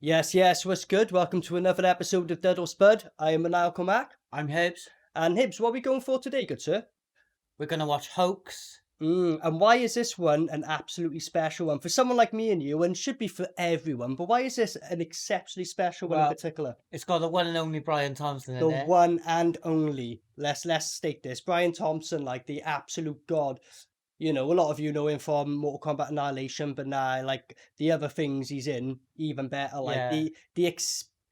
Yes, yes, what's good? Welcome to another episode of DUD or SPUD. I am Maniacal Mac. I'm Hoax. And Hibs, what are we going for today, good sir? We're going to watch Hoax. And why is this one an absolutely special one? For someone like me and you, and should be for everyone, but why is this an exceptionally special one in particular? It's got the one and only Brian Thompson in The it. one and only. Let's state this. Brian Thompson, like the absolute god. You know, a lot of you know him from Mortal Kombat Annihilation, but now, like, the other things he's in, even better. Like, Yeah. the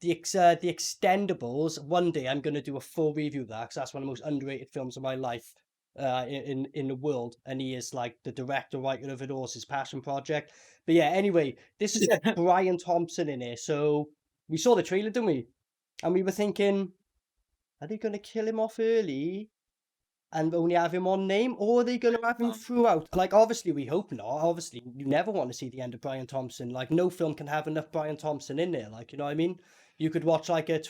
Extendables, one day I'm going to do a full review of that, because that's one of the most underrated films of my life in the world. And he is, like, the director, writer of it all. It's his passion project. But yeah, anyway, this is Brian Thompson in here. So we saw the trailer, didn't we? And we were thinking, are they going to kill him off early and only have him on name, or are they going to have him throughout? Like, obviously, we hope not. Obviously, you never want to see the end of Brian Thompson. Like, no film can have enough Brian Thompson in there. Like, you know what I mean? You could watch like a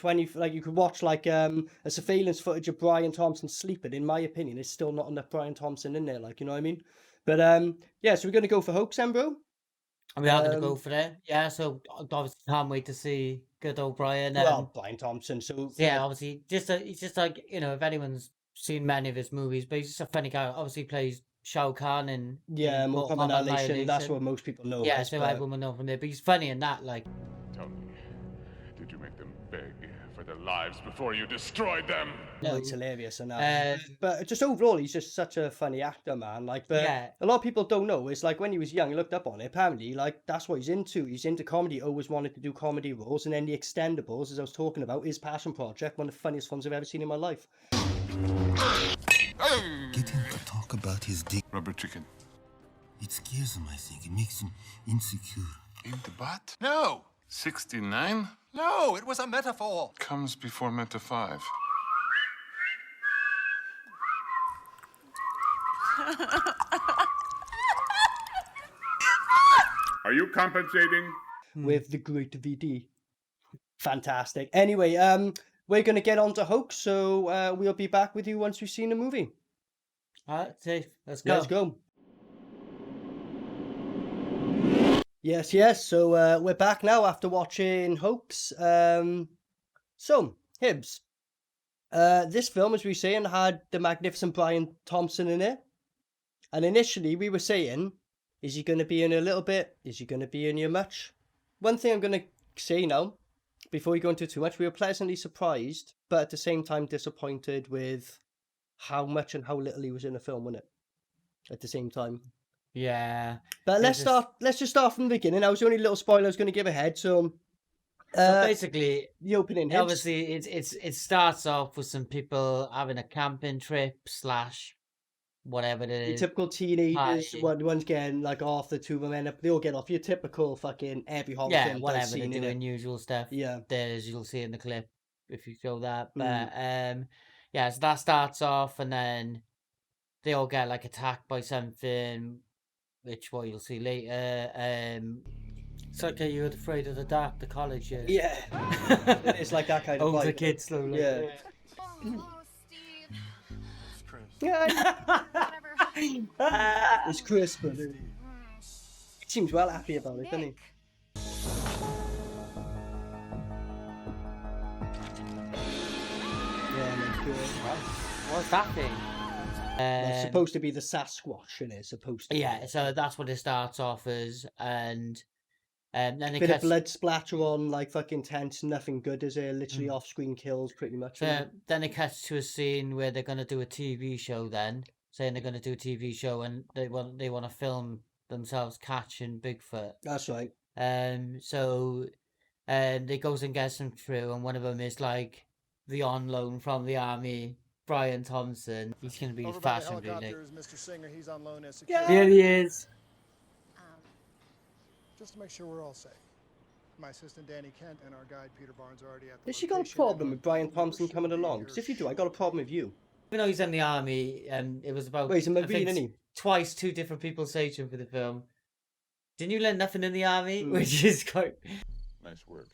surveillance footage of Brian Thompson sleeping. In my opinion, it's still not enough Brian Thompson in there. Like, you know what I mean? But yeah. So we're going to go for Hoax, then, bro. We are going to go for it. Yeah. So obviously, can't wait to see good old Brian. Well, Brian Thompson. So yeah, obviously, he's just like, you know, if anyone's seen many of his movies, but he's just a funny guy. Obviously, plays Shao Kahn and Mortal Kombat Annihilation. That's what most people know. Yeah, so everyone will know from there. But he's funny in that. Like, tell me, did you make them beg for their lives before you destroyed them? No, it's hilarious and that. But just overall, he's just such a funny actor, man. Like, but a lot of people don't know. It's like when he was young, he looked up on it. Apparently, like that's what he's into. He's into comedy. Always wanted to do comedy roles, and then the Extendables, as I was talking about, his passion project, one of the funniest films I've ever seen in my life. Get him to talk about his dick. Rubber chicken. It scares him, I think. It makes him insecure. In the butt? No! 69? No, it was a metaphor. Comes before Meta 5. Are you compensating? With the great VD. Fantastic. Anyway, we're going to get on to Hoax, so we'll be back with you once we've seen the movie. all right, safe. Let's go. Let's go. Yes, yes. So we're back now after watching Hoax. So, Hibs. This film, as we were saying, had the magnificent Brian Thompson in it. And initially we were saying, is he going to be in a little bit? Is he going to be in here much? One thing I'm going to say now, before we go into too much, we were pleasantly surprised, but at the same time disappointed with how much and how little he was in the film, wasn't it? At the same time. Yeah. But let's just start from the beginning. That was the only little spoiler I was going to give ahead. So basically, the opening hits. Obviously, it starts off with some people having a camping trip / whatever it is. Your typical teenagers, one's getting like off, the two of them end up, they all get off. Your typical fucking every horror film. Whatever they're doing, usual stuff. Yeah. There's, you'll see in the clip if you show that. But yeah, so that starts off, and then they all get like attacked by something, which what you'll see later. It's like you're afraid of the dark, the college years. Yeah. It's like that kind of older vibe. kids slowly. Yeah. Yeah. It's Chris, but he seems well happy about it, doesn't he? Yeah, no, good. What's that thing? It's supposed to be the Sasquatch, isn't it? It's supposed to be. Yeah, so that's what it starts off as, and then it bit of blood splatter on like fucking tents, nothing good, is it? Literally off-screen kills, pretty much. Then it cuts to a scene where they're going to do a TV show. Then saying they're going to do a TV show, and they want to film themselves catching Bigfoot. That's right. So they goes and gets them through, and one of them is like the on loan from the army, Brian Thompson. He's going to be fashion really. Mr. Singer, he's on loan as security. Here he is. Just to make sure we're all safe. My assistant Danny Kent and our guide Peter Barnes are already at the Has she got a problem with Brian Thompson coming along? Because if you do, I got a problem with you. Even though he's in the army, it was about. Wait, he's a Marine, isn't he? Twice, two different people say to him for the film, "Didn't you learn nothing in the army?" Which is quite. Nice work.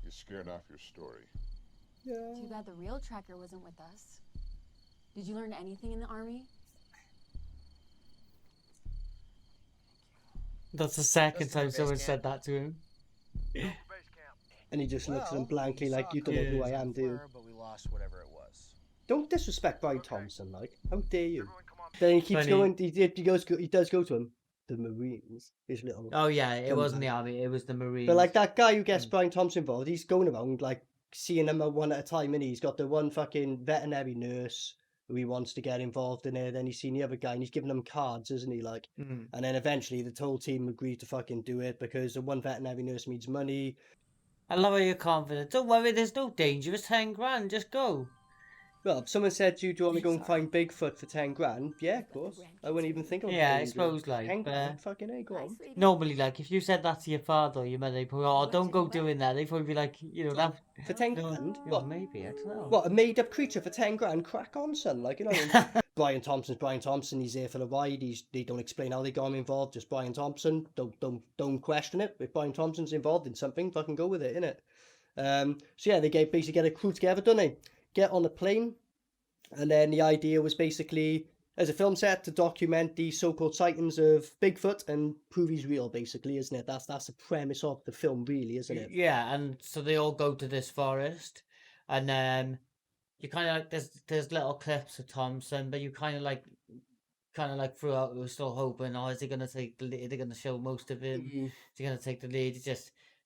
You scared off your story. Yeah. Too bad the real tracker wasn't with us. Did you learn anything in the army? That's the second time someone said that to him. And he just looks at him Well, blankly we like, saw you don't know who I colors am, on do you? fur, but we lost whatever it was. Don't disrespect Brian Thompson, like. How dare you? Then he keeps Funny. going, he does go to him. The Marines. His little... Oh yeah, it wasn't the comeback. army, it was the Marines. But like that guy who gets Brian Thompson involved, he's going around like seeing them one at a time, and he's got the one fucking veterinary nurse who he wants to get involved in it. Then he's seen the other guy and he's giving them cards, isn't he? Like, and then eventually the whole team agreed to fucking do it because the one veterinary nurse needs money. I love how you're confident. Don't worry, there's no danger. It's 10 grand. Just go. Well, if someone said to you, do you want to go and find Bigfoot for 10 grand? Yeah, of course. I wouldn't even think of it. Yeah, I suppose like. 10 grand, fucking A, go on. Normally, like, if you said that to your father or your mother, they'd probably, oh, don't go doing that. They'd probably be like, you know, that. For 10 grand? Well, maybe, I don't know. What, a made-up creature for 10 grand? Crack on, son. Like, you know, Brian Thompson's Brian Thompson. He's here for the ride. They don't explain how they got him involved. Just Brian Thompson. Don't question it. If Brian Thompson's involved in something, fucking go with it, innit? So yeah, they basically get a crew together, don't they? Get on a plane. And then the idea was basically, as a film set, to document the so-called sightings of Bigfoot and prove he's real, basically, isn't it? That's the premise of the film, really, isn't it? Yeah, and so they all go to this forest, and you kind of like there's little clips of Thompson, but you kind of like throughout we were still hoping, oh, is he gonna take the lead? Are they gonna show most of him? Is he gonna take the lead?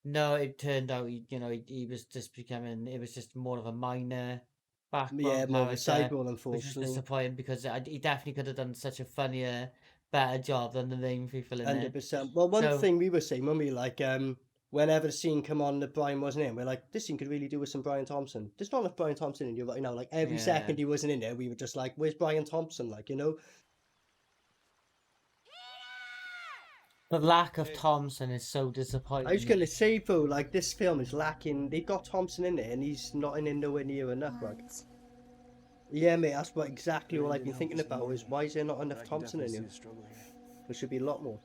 No, it turned out he was just becoming. It was just more of a minor. Yeah, more of a side role, Which is unfortunately. disappointing because he definitely could have done such a funnier, better job than the main people in it. 100%. Well, one thing we were saying when we like, whenever the scene come on that Brian wasn't in, we're like, this scene could really do with some Brian Thompson. There's not enough Brian Thompson in here right now. Like every second he wasn't in there, we were just like, where's Brian Thompson? Like, you know. The lack of Thompson is so disappointing. I was gonna say, bro, like this film is lacking. They got Thompson in there, and he's not in nowhere near enough. Like, yeah, mate, that's what exactly what I've been thinking about. Is why is there not enough Thompson in here? There should be a lot more.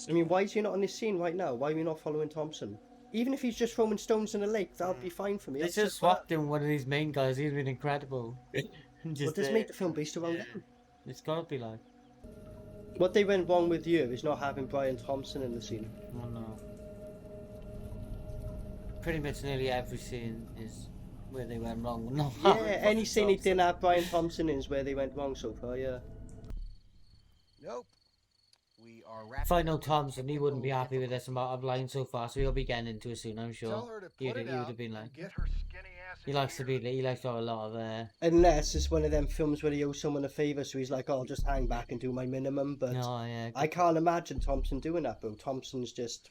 I mean, why is he not on this scene right now? Why are we not following Thompson? Even if he's just throwing stones in a lake, that'll be fine for me. They just swapped him one of these main guys. He's been incredible. Well, just make the film based around him. It's gotta be like. What they went wrong with you is not having Brian Thompson in the scene. Oh no. Pretty much nearly every scene is where they went wrong. No. Yeah, any scene they didn't have Brian Thompson in is where they went wrong so far, yeah. Nope. We are wrapping Final up. Thompson, he wouldn't be happy with this amount of line so far, so he'll be getting into it soon, I'm Tell sure. her to He put would it out have been like. and get her skinny ass He likes to have a lot of Unless it's one of them films where he owes someone a favour, so he's like, oh, I'll just hang back and do my minimum. But no, yeah. I can't imagine Thompson doing that, bro. Thompson's just...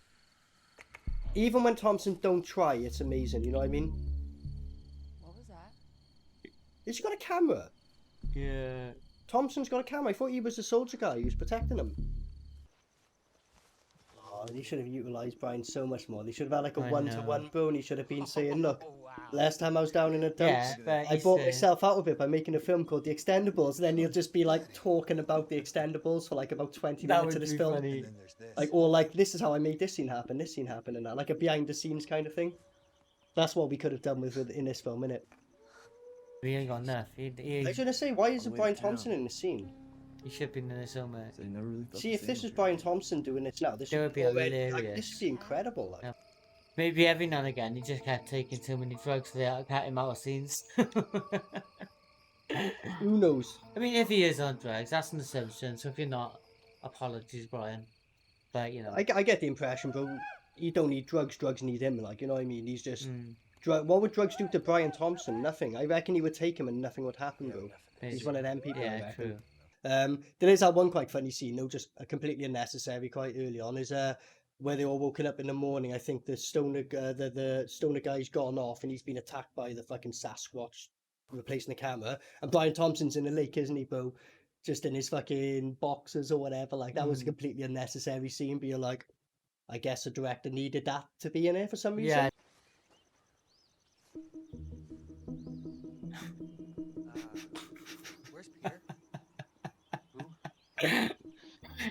Even when Thompson don't try, it's amazing, you know what I mean? What was that? Has he got a camera? Yeah. Thompson's got a camera. I thought he was the soldier guy who was protecting him. Oh, they should have utilised Brian so much more. They should have had like a one-to-one, bro, and he should have been saying, look, last time I was down in the dumps, I bought myself out of it by making a film called The Extendables, and then he'll just be like talking about The Extendables for like about 20 minutes of this film. Funny. Like, or like, this is how I made this scene happen, and that. Like a behind-the-scenes kind of thing. That's what we could have done with in this film, innit? He ain't got enough. I was going to say, why isn't Brian Thompson in the scene? He should be in this somewhere. See, if this was Brian Thompson doing this now, this would be hilarious. like, this would be incredible. Like. Yeah. Maybe every now and again he just kept taking too many drugs so they cut him out of scenes. Who knows? I mean, if he is on drugs, that's an assumption. So if you're not, apologies, Brian. But you know, I get the impression, bro. You don't need drugs. Drugs need him. Like, you know what I mean? He's just. What would drugs do to Brian Thompson? Nothing. I reckon he would take him and nothing would happen, bro. He's one of them people. Yeah, true. There is that one quite funny scene, though, just completely unnecessary quite early on, is where they all woken up in the morning. I think the stoner guy's gone off and he's been attacked by the fucking Sasquatch replacing the camera. And Brian Thompson's in the lake, isn't he, bro? Just in his fucking boxers or whatever. Like, that was a completely unnecessary scene, but you're like, I guess the director needed that to be in there for some reason. Yeah. Where's Peter? Who?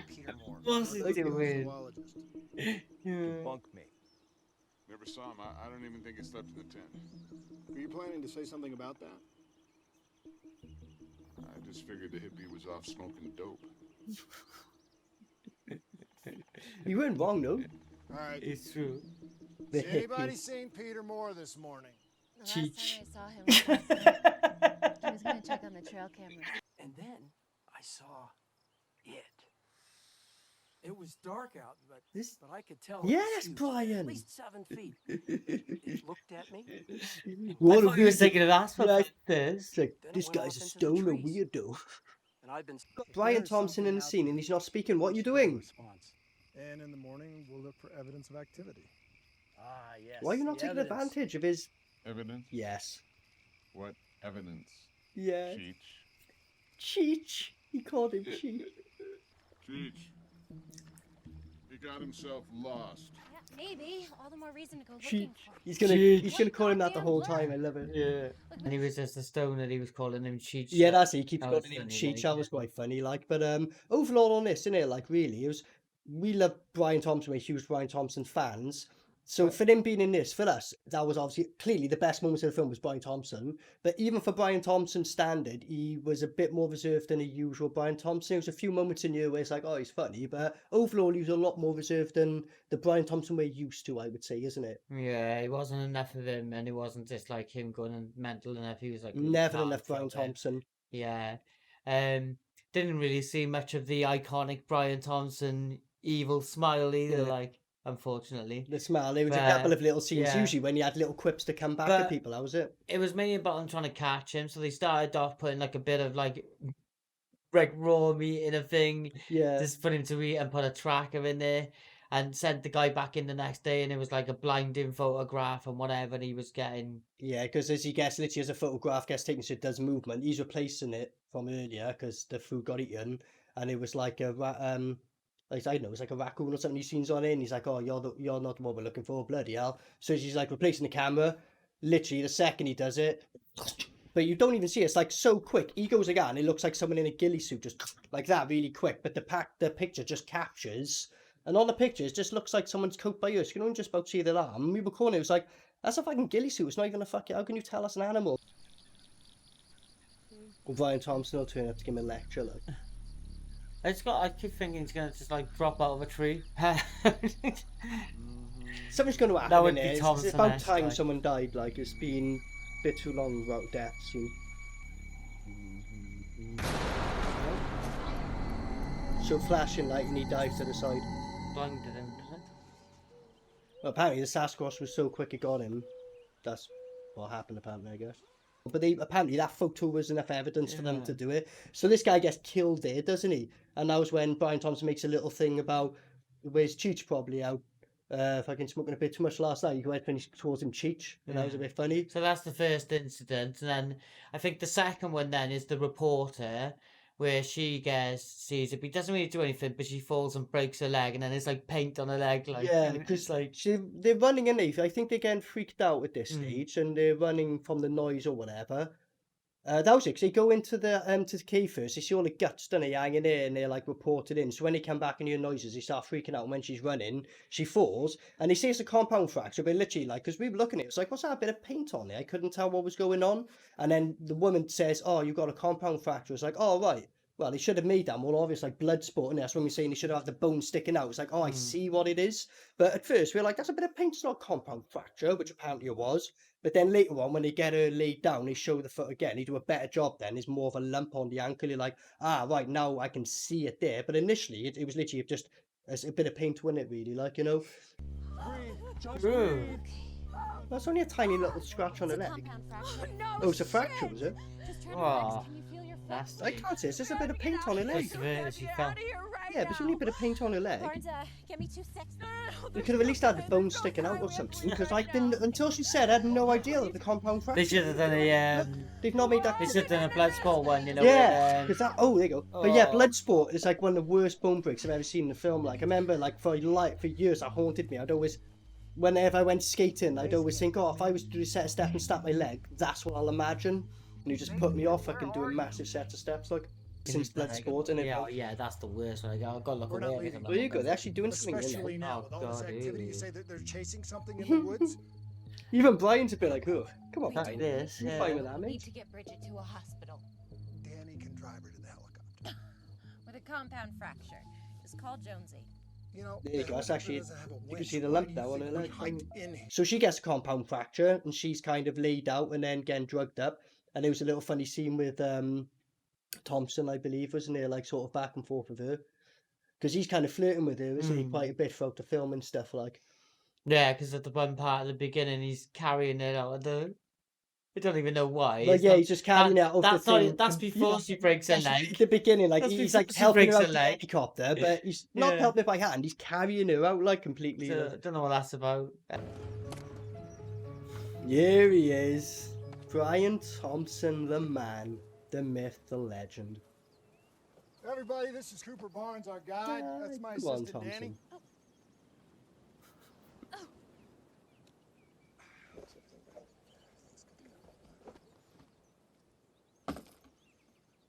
Peter Moore. What's he doing? Zoologist. Debunk me. Never saw him. I don't even think he slept in the tent. Were you planning to say something about that? I just figured the hippie was off smoking dope. You weren't wrong, though. All right. It's true. The Has anybody hippie. seen Peter Moore this morning? The last Cheech. time I saw him was last night. He was gonna check on the trail cameras. And then I saw it. It was dark out, but I could tell. it was Yes, huge, Brian. At least 7 feet. It looked at me. I What thought he was thinking of that for Like, this. it's like, Then it this went guy's off a into the stoner trees. weirdo. And I've been Brian Thompson in the scene and he's not speaking. What are you doing? And in the morning, we'll look for evidence of activity. Ah, yes. Why are you not taking advantage of his... Evidence? Yes. What evidence? Yeah. Cheech. Cheech. He called him Cheech. Cheech. He got himself lost. Yeah, maybe. All the more reason to go Cheech. looking for him. He's gonna call him that the whole time. I love it. Yeah. And he was just a stoner. He was calling him Cheech. Yeah, that's it. He keeps That calling was him funny, Cheech. like, That was quite funny. Like, but overall on this, innit? Like, really, it was. We love Brian Thompson. We're huge Brian Thompson fans. So for him being in this, for us, that was obviously clearly the best moments of the film was Brian Thompson. But even for Brian Thompson's standard, he was a bit more reserved than a usual Brian Thompson. There was a few moments in here where it's like, oh, he's funny, but overall he was a lot more reserved than the Brian Thompson we're used to, I would say, isn't it? Yeah, it wasn't enough of him, and it wasn't just like him going and mental enough. He was like Never calm enough for a Brian bit. Thompson. Yeah. Didn't really see much of the iconic Brian Thompson evil smile either, Yeah. like, unfortunately. The smile. There was a But, couple of little scenes, yeah. usually when he had little quips to come back But- at people. That was it. It was mainly about them trying to catch him, so they started off putting like a bit of like raw meat in a thing, Yeah. just for him to eat, and put a tracker in there, and sent the guy back in the next day, and it was like a blinding photograph and whatever, and he was getting. Yeah, because as he gets, literally as a photograph gets taken, so it does movement. He's replacing it from earlier because the food got eaten, and it was like a like I don't know, it's like a raccoon or something. He's seen on it, and he's like, "Oh, you're not what we're looking for, bloody hell!" So he's like replacing the camera. Literally, the second he does it, but you don't even see it. It's like so quick. He goes again. It looks like someone in a ghillie suit, just like that, really quick. But the picture just captures, and on the picture, it just looks like someone's coat by ears. You can only just about see their arm. And we were calling it was like, that's a fucking ghillie suit. It's not even a fucking. How can you tell that's an animal? Well, Brian Thompson will turn up to give him a lecture. Like, I keep thinking he's gonna just like drop out of a tree. something's going to happen. That would innit? be It's Thompson-esque, about time like. someone died. Like it's been a bit too long without death. Soon. So flashing light, and he dives to the side. Blinded him, didn't it? Well, apparently the Sasquatch was so quick it got him. That's what happened, apparently, I guess. But apparently that photo was enough evidence for them to do it. So this guy gets killed there, doesn't he? And that was when Brian Thompson makes a little thing about where's Cheech probably out. Fucking smoking a bit too much last night. He went when he towards him Cheech, and that was a bit funny. So that's the first incident, and then I think the second one then is the reporter, where she sees it, but he doesn't really do anything, but she falls and breaks her leg, and then it's like paint on her leg, like Yeah, and it's because like they're running in. I think they're getting freaked out at this stage, and they're running from the noise or whatever. That was it. Cause they go into the to the cave first. They see all the guts, don't they, hanging there, and they're like reported in. So when they come back and hear noises, they start freaking out. And when she's running, she falls, and they say it's a compound fracture. But literally, like, because we were looking at it, it's like, what's that? A bit of paint on there. I couldn't tell what was going on. And then the woman says, "Oh, you got a compound fracture." It's like, "Oh, right. Well, they should have made that more obvious, like blood sport." And that's when we're saying they should have the bone sticking out. It's like, oh, I see what it is. But at first, we were like, that's a bit of paint. It's not a compound fracture, which apparently it was. But then later on, when they get her laid down, they show the foot again. They do a better job then. There's more of a lump on the ankle. You're like, right, now I can see it there. But initially, it was literally just a bit of paint on it, really. Like, you know. That's only a tiny little scratch on the leg. Compound fracture. Oh, it's a fracture, was it? Just turn Aw. relax. Can you feel your foot? that's I can't say. It's just a bit of paint on her leg. just severely she fell. Yeah, but it's only a bit of paint on her leg. Barnes, get me 2 seconds. We could have at least had the bone sticking out or something, because I didn't, until she said, I had no idea of the compound fracture. They should have done a They've not made that. they should have done a blood sport one, you know. Yeah, with, because that. Oh, there you go. But yeah, Oh. Bloodsport is like one of the worst bone breaks I've ever seen in a film. Like I remember, like for years, that haunted me. I'd always, whenever I went skating, I'd always think, oh, if I was to do a set of steps and snap my leg, that's what I'll imagine. And you just put me off. I can do a massive set of steps, like since Bloodsport, and yeah, yeah, that's the worst one. I've got to look We're away not every leaving. time. There you go. They're actually doing something. Especially In now Oh, with all this God, activity. You ew. say that they're chasing something in the woods. Even Brian's a bit like, oh, come on, Like Brian. this, You yeah. fine with that, Need mate? to get Bridget to a hospital Danny can drive her to the helicopter. with a compound fracture. Just call Jonesy. You know, There you go. That's actually, doesn't have a you can wish. see the Why lump do you now on think her we leg. hiked in here? So she gets a compound fracture and she's kind of laid out and then getting drugged up. And there was a little funny scene with Thompson, I believe, wasn't there? Like sort of back and forth with her. Because he's kind of flirting with her, isn't he? Quite a bit throughout the film and stuff like. Yeah, because at the one part at the beginning, he's carrying it out of the. I don't even know why. Well, It's yeah, not- he's just carrying it out of the that's not thing. it. That's before she breaks her Yes, leg. at the beginning, like That's he's before like she helping her breaks out her the leg. helicopter, but he's not Yeah. helping her by hand. He's carrying her out like completely. So, I Like. don't know what that's about. Here he is, Brian Thompson, the man, the myth, the legend. Everybody, this is Cooper Barnes, our guide. That's my Go on, assistant, Danny. Thompson.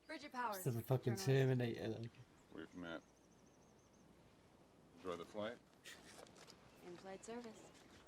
Bridget Powers. Still a fucking journalist. Terminator. Like. We've met. Enjoy the flight? In-flight service.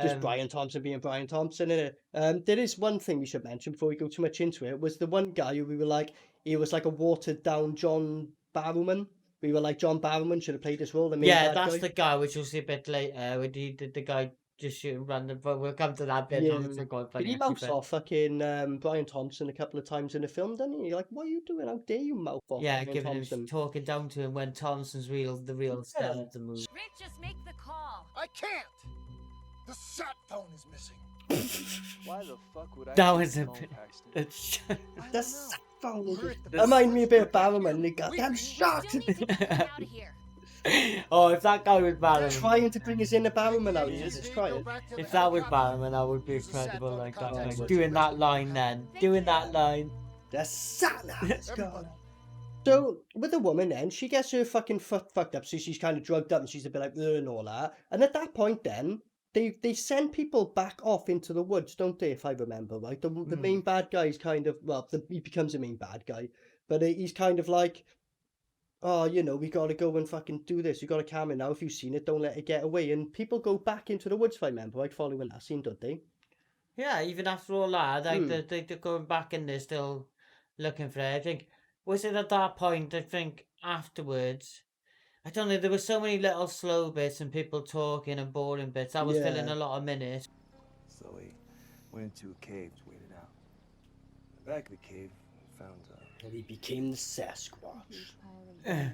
Just Brian Thompson being Brian Thompson, innit? There is one thing we should mention before we go too much into it, was the one guy who we were like, he was like a watered down John Barrowman. We were like, John Barrowman should have played this role. The main Yeah, bad that's guy. the guy, which you'll see a bit later, when he did the guy just shooting random, but we'll come to that bit. Yeah. It's quite But funny, he actually, mouths off fucking Brian Thompson a couple of times in the film, doesn't he? You're like, what are you doing? How dare you mouth off yeah, Brian giving Thompson? him, talking down to him when Thompson's the real star of the movie. Rick, just make the call. I can't! The sat phone is missing. Why the fuck would I That need was a phone, bit. Paxton? It's I don't That's know. phone. We're at the Remind me a bit of best Barrowman. here. They got damn We- shocked. Still need to get him out of here. Oh, if that guy was Barrowman, Trying to bring us in a Barrowman out. Please, Jesus go Christ. back to the if that was helicopter. Barrowman, that would be Use the sat incredible. phone Like to that, contact like, Richard doing that Richards. line then, Thank doing you. that line. The sat now. Let's go. Everybody. So with the woman, then she gets her fucking foot fucked up, so she's kind of drugged up and she's a bit like "Ugh," and all that. And at that point, then they send people back off into the woods, don't they? If I remember right, the main bad guy is kind of he becomes a main bad guy, but he's kind of like, oh, you know, we got to go and fucking do this. You got a camera now. If you've seen it, don't let it get away. And people go back into the woods, if I remember right, following that scene, don't they? Yeah, even after all that, like they're going back and they're still looking for it. I think, was it at that point? I think afterwards, I don't know. There were so many little slow bits and people talking and boring bits. That was filling Yeah. a lot of minutes. So we went into a cave to wait it out. In the back of the cave, we found And he became the Sasquatch. Huge pile of bones.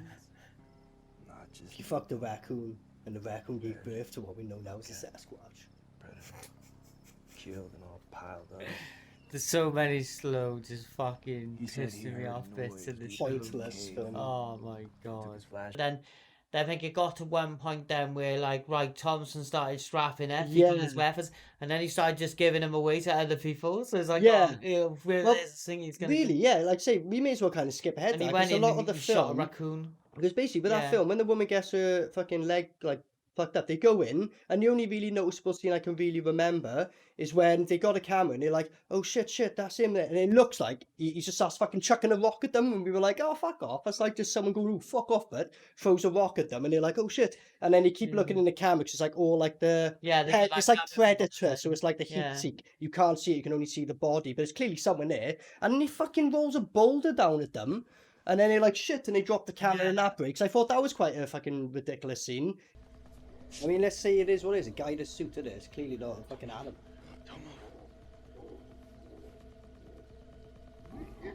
not just He fucked a raccoon, and the raccoon gave birth to what we know now as a Sasquatch. predator killed and all piled up. There's so many slow, just fucking He said he pissing me heard off bits noise in this deep film. Pointless cave. film. Oh my Took god. his flash. Then I think it got to one point then where like right Thompson started strapping everything his Yeah. weapons and then he started just giving them away to other people. So it's like Yeah. oh, you know, where Well, this thing he's gonna Really, yeah, like I say, we may as well kind of skip ahead and he there, went because in a lot of and the he shot a film, raccoon. because basically with that Yeah. film, when the woman gets her fucking leg like fucked up, they go in, and the only really noticeable scene I can really remember is when they got a camera and they're like, oh shit, that's him there, and it looks like he just starts fucking chucking a rock at them, and we were like, oh fuck off, that's like just someone going, oh fuck off, but throws a rock at them, and they're like, oh shit, and then they keep looking in the camera, because it's like all like the Yeah, they did, it's like camera Predator, focus. so it's like the heat Yeah. seek. You can't see it, you can only see the body, but it's clearly someone there. And then he fucking rolls a boulder down at them, and then they're like, shit, and they drop the camera and that breaks. I thought that was quite a fucking ridiculous scene. I mean, let's say it is what it is, a guy in a suit, it is. Clearly not a fucking animal.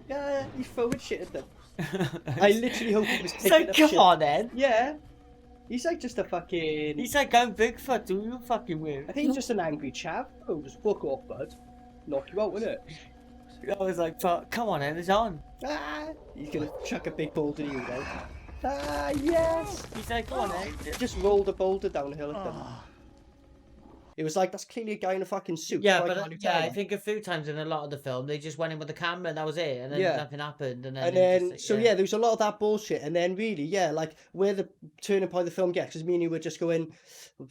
Yeah, he's throwing shit at them. I literally hope he was It's picking like, up come shit. on then. Yeah. He's like just a fucking... He's like, I'm Bigfoot, do you fucking weird? I think he's just an angry chap. Oh, just fuck off, bud. Knock you out, innit? I was like, come on then, it's on. Ah, he's gonna chuck a big boulder at you now. Ah, yes! He's like, come on then. Just rolled a boulder downhill at them. It was like, that's clearly a guy in a fucking suit. Yeah, why but can't you yeah, tell I that? think a few times in a lot of the film, they just went in with the camera and that was it, and then Yeah. nothing happened, and then And it then, just, so yeah, there was a lot of that bullshit. And then really, yeah, like where the turning point of the film gets, because me and you were just going,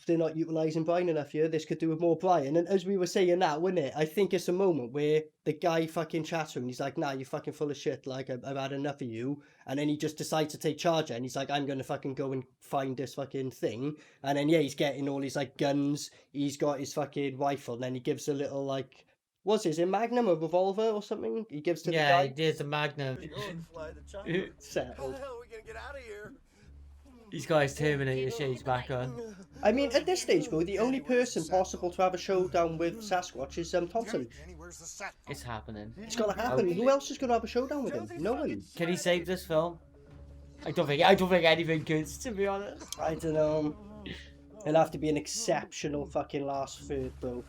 they're not utilising Brian enough here. This could do with more Brian. And as we were saying that, wasn't it? I think it's a moment where the guy fucking chats to him. He's like, nah, you're fucking full of shit. Like, I've had enough of you. And then he just decides to take charge. And he's like, I'm going to fucking go and find this fucking thing. And then, yeah, he's getting all his like guns. He's got his fucking rifle. And then he gives a little like, what's his, a Magnum, a revolver or something? He gives to yeah, the he did the Magnum. Go and fly the chopper. Settled. How the hell are we gonna get out of here? He's got his Terminator shades back on. I mean, at this stage, bro, the only person possible to have a showdown with Sasquatch is Thompson. It's happening. It's gonna happen. Who else is gonna have a showdown with him? No one. Can he save this film? I don't think anything could, to be honest. I don't know. It'll have to be an exceptional fucking last third, bro.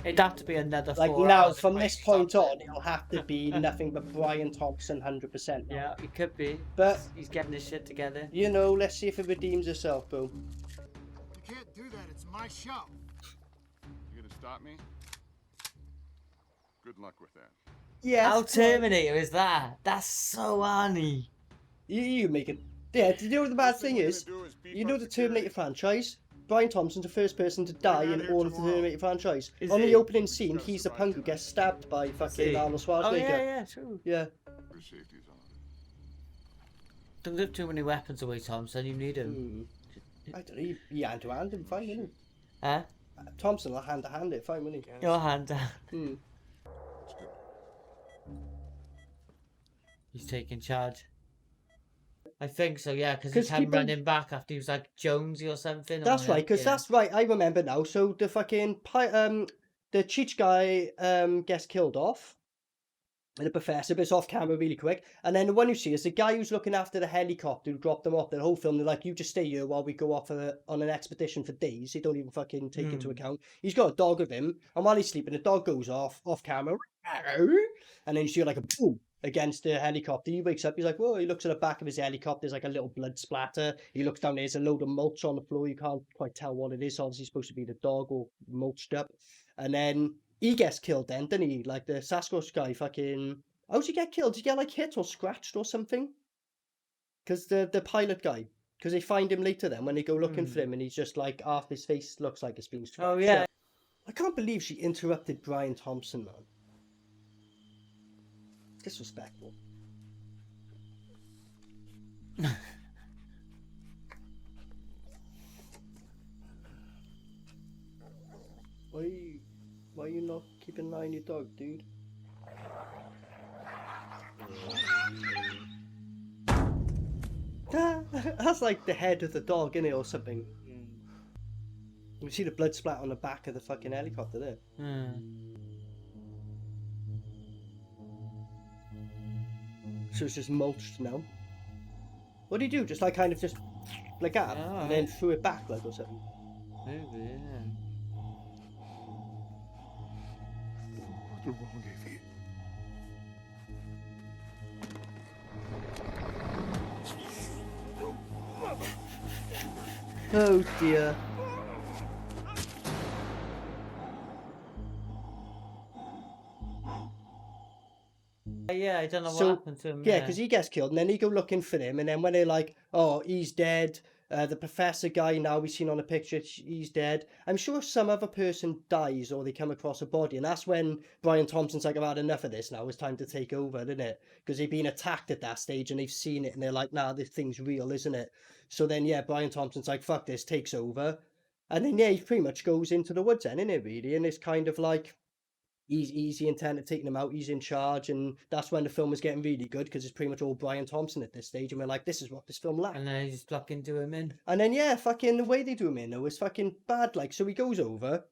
It'd have to be another Like 4 now, hours from by this point something. on, it'll have to be nothing but Brian Thompson, 100%. Yeah, it could be. But He's getting his shit together. you know, let's see if it redeems itself, bro. You can't do that. It's my show. You gonna stop me? Good luck with that. Yeah. How Terminator is that? That's so Arnie. You make it. Yeah. Do you know what the bad thing is? You know the Terminator franchise. Brian Thompson's the first person to die in all of the Terminator franchise. Is On he? the opening scene, he's the punk who gets stabbed by fucking Arnold Schwarzenegger. Oh yeah, true. Yeah. Your safety's on. Don't give too many weapons away, Thompson. You need them. I don't know. You hand to hand him, fine, wouldn't he? Huh? Thompson will hand to hand it, fine, wouldn't he? Your hand down. Hmm. He's taking charge. I think so, yeah, because 'Cause he's him people- running back after he was like Jonesy or something. That's or, right, because yeah. that's right. I remember now. So the fucking the Cheech guy gets killed off, and the professor, but it's off camera really quick. And then the one you see is the guy who's looking after the helicopter who dropped them off. The whole film, they're like, "You just stay here while we go off on an expedition for days." They don't even fucking take into account. He's got a dog with him, and while he's sleeping, the dog goes off camera, and then you see like a boom against the helicopter. He wakes up, he's like, whoa, he looks at the back of his helicopter, there's like a little blood splatter. He looks down, there's a load of mulch on the floor, you can't quite tell what it is, obviously supposed to be the dog or mulched up. And then he gets killed then, doesn't he? Like the Sasquatch guy fucking... How's he get killed? Did he get like hit or scratched or something? Because the pilot guy, because they find him later then when they go looking for him, and he's just like, half his face looks like it's been scratched. Oh, yeah. I can't believe she interrupted Brian Thompson, man. Disrespectful. Why are you not keeping an eye on your dog, dude? That's like the head of the dog, innit, or something. You see the blood splat on the back of the fucking helicopter there. So it's just mulched now. What do you do? Just like kind of just like that, and then threw it back like or something. Maybe, yeah. What's wrong, Davey? Oh dear. Yeah, I don't know what So, happened to him. yeah, because he gets killed, and then they go looking for him, and then when they're like, oh, he's dead, the professor guy now we've seen on a picture, he's dead. I'm sure some other person dies or they come across a body, and that's when Brian Thompson's like, I've had enough of this now, it's time to take over, isn't it? Because they've been attacked at that stage, and they've seen it, and they're like, nah, this thing's real, isn't it? So then, yeah, Brian Thompson's like, fuck this, takes over. And then, yeah, he pretty much goes into the woods then, isn't it, really? And it's kind of like, he's the intent of taking him out, he's in charge, and that's when the film is getting really good, because it's pretty much all Brian Thompson at this stage, and we're like, this is what this film lacked. And then he's fucking do him in. And then, yeah, fucking the way they do him in, though, is fucking bad, like, so he goes over,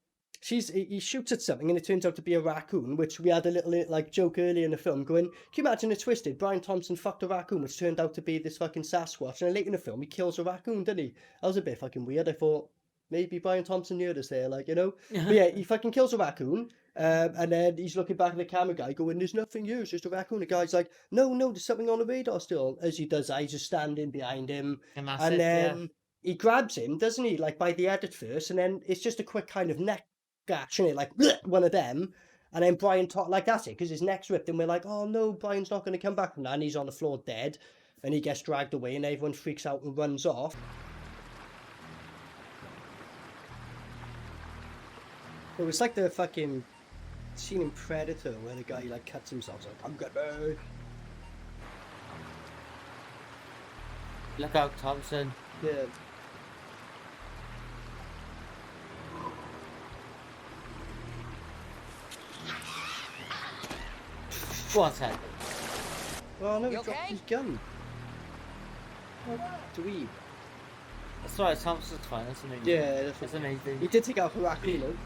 he shoots at something, and it turns out to be a raccoon, which we had a little, like, joke earlier in the film, going, can you imagine it twisted? Brian Thompson fucked a raccoon, which turned out to be this fucking Sasquatch, and then later in the film, he kills a raccoon, doesn't he? That was a bit fucking weird, I thought, maybe Brian Thompson knew us there, like, you know? But yeah, he fucking kills a raccoon, and then he's looking back at the camera guy going, there's nothing here, it's just a raccoon. The guy's like, no, there's something on the radar still. As he does that, he's just standing behind him. And then he grabs him, doesn't he? Like by the head at first, and then it's just a quick kind of neck gash, isn't it? Like one of them. And then Brian, like that's it, because his neck's ripped, and we're like, oh no, Brian's not going to come back from that. And he's on the floor dead, and he gets dragged away, and everyone freaks out and runs off. It was like the fucking scene in Predator where the guy like cuts himself, like, I'm good. Look out, Thompson. Yeah. What's happening? Oh no, he dropped his gun. Oh, dweeb. That's right, Thompson's fine. That's amazing. Yeah, That's amazing. He did take out a raccoon though.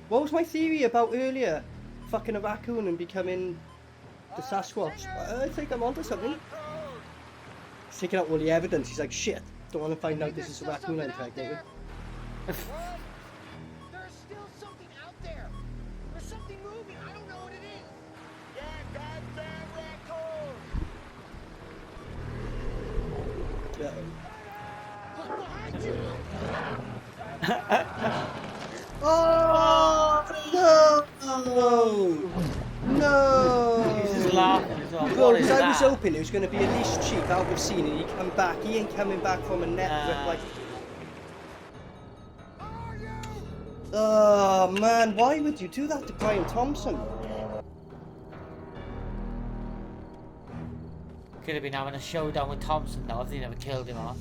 What was my theory about earlier? Fucking a raccoon and becoming the Sasquatch. I think I'm onto something. He's taking out all the evidence. He's like, shit, don't want to find out this is a raccoon I'm impregnated. There's still something out there. There's something moving. I don't know what it is. That goddamn raccoon. Look behind you. Oh no! No! He's just laughing as well. Bro, What is because I was that? hoping it was going to be at least cheap out of scene and he come back. He ain't coming back from a net like. Oh man, why would you do that to Brian Thompson? Could have been having a showdown with Thompson though if they never killed him off.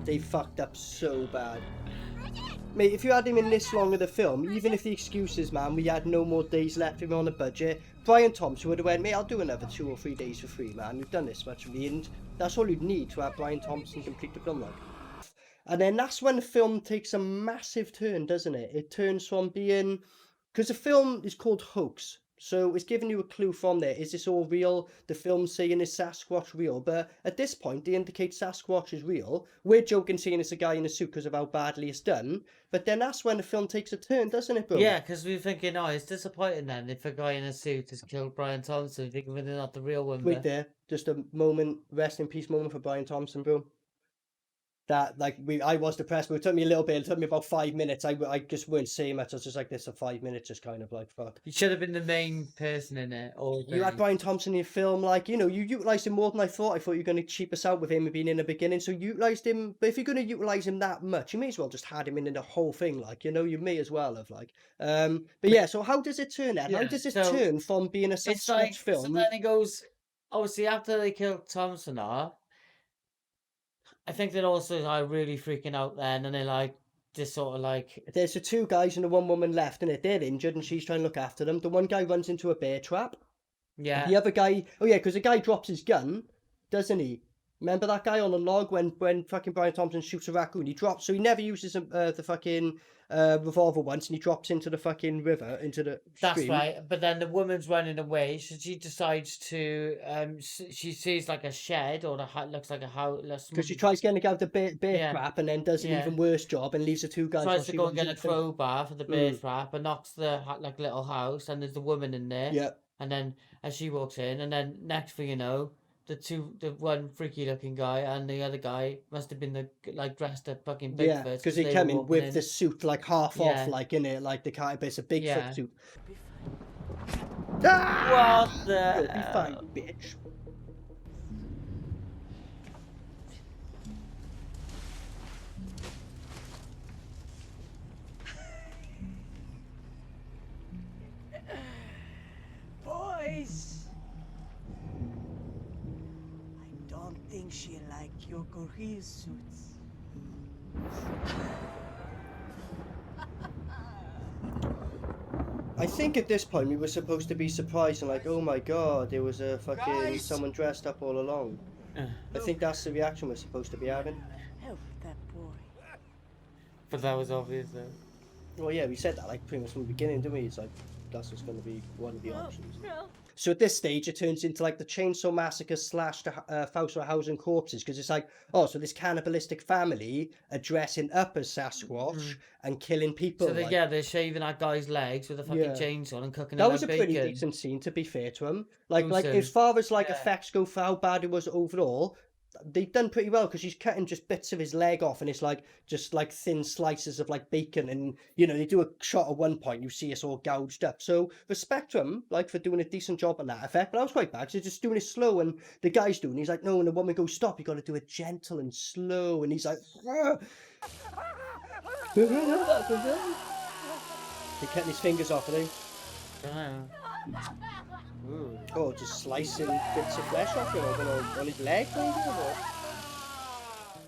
They fucked up so bad. Mate, if you had him in this long of the film, even if the excuses, man, we had no more days left him on a budget, Brian Thompson would have went, mate, I'll do another 2 or 3 days for free, man. We've done this much for me, and that's all you'd need to have Brian Thompson complete the film like. And then that's when the film takes a massive turn, doesn't it? It turns from being... Because the film is called Hoax, so it's giving you a clue from there. Is this all real? The film's saying is Sasquatch real? But at this point, they indicate Sasquatch is real. We're joking saying it's a guy in a suit because of how badly it's done. But then that's when the film takes a turn, doesn't it, bro? Yeah, because we're thinking, oh, it's disappointing then if a guy in a suit has killed Brian Thompson, thinking they're not the real one. Wait there, just a moment, rest in peace moment for Brian Thompson, bro. That, like, I was depressed, but it took me a little bit. It took me about 5 minutes. I just weren't saying much. I was just like this for 5 minutes, just kind of like, fuck. He should have been the main person in it. You had Brian Thompson in your film, like, you know, you utilised him more than I thought. I thought you were going to cheap us out with him being in the beginning, so you utilised him. But if you're going to utilise him that much, you may as well just had him in the whole thing, like, you know, you may as well have, like. But yeah, so how does it turn out? Yeah, How does it so turn from being a it's Sasquatch like, film? so then it goes, obviously after they killed Thompson off, I think they're also like really freaking out then, and they're like just sort of like There's the 2 guys and the 1 woman left, and they're injured, and she's trying to look after them. The one guy runs into a bear trap. yeah. The other guy, oh yeah, because the guy drops his gun, doesn't he? Remember that guy on the log when fucking Brian Thompson shoots a raccoon? He drops, so he never uses the fucking revolver once, and he drops into the fucking river, into the That's stream. right, but then the woman's running away, so she decides to. She sees like a shed or looks like a house. Because she tries getting out the bear Yeah. trap, and then does an Yeah. even worse job, and leaves the 2 guys. Tries while to she go and runs get a into them. crowbar for the bear trap, and knocks the like little house, and there's the woman in there. Yeah. And then as she walks in, and then next thing you know, the one freaky looking guy and the other guy must have been the like dressed up fucking Bigfoot. Yeah, because he they came were in walking with the suit like half Yeah. off, like in it, like the kind of it's a Bigfoot Yeah. suit. What the You'll be hell? fine, bitch. Boys! I don't think she like your gorilla suits. I think at this point we were supposed to be surprised and like, oh my god, there was a fucking Guys! someone dressed up all along. I think that's the reaction we're supposed to be having. Help that boy. But that was obvious though. Well, yeah, we said that like pretty much from the beginning, didn't we? It's like that's what's going to be one of the options. So at this stage, it turns into like the Chainsaw Massacre / the Faust for House and Corpses, because it's like, oh, so this cannibalistic family are dressing up as Sasquatch and killing people. So like, they're shaving that guy's legs with a fucking chainsaw and cooking that him was a like pretty bacon. decent scene, to be fair to him. Like Awesome. as far as like Yeah. effects go for how bad it was overall, they've done pretty well because he's cutting just bits of his leg off and it's like just like thin slices of like bacon, and you know they do a shot at one point you see it's all gouged up. So respect to him like for doing a decent job on that effect, but I was quite bad because they're just doing it slow and the guy's doing, he's like, no, and the woman goes, stop, you got to do it gentle and slow, and he's like, he cutting his fingers off, I think. Ooh. Oh, just slicing bits of flesh off him, I don't know, on his leg maybe, or...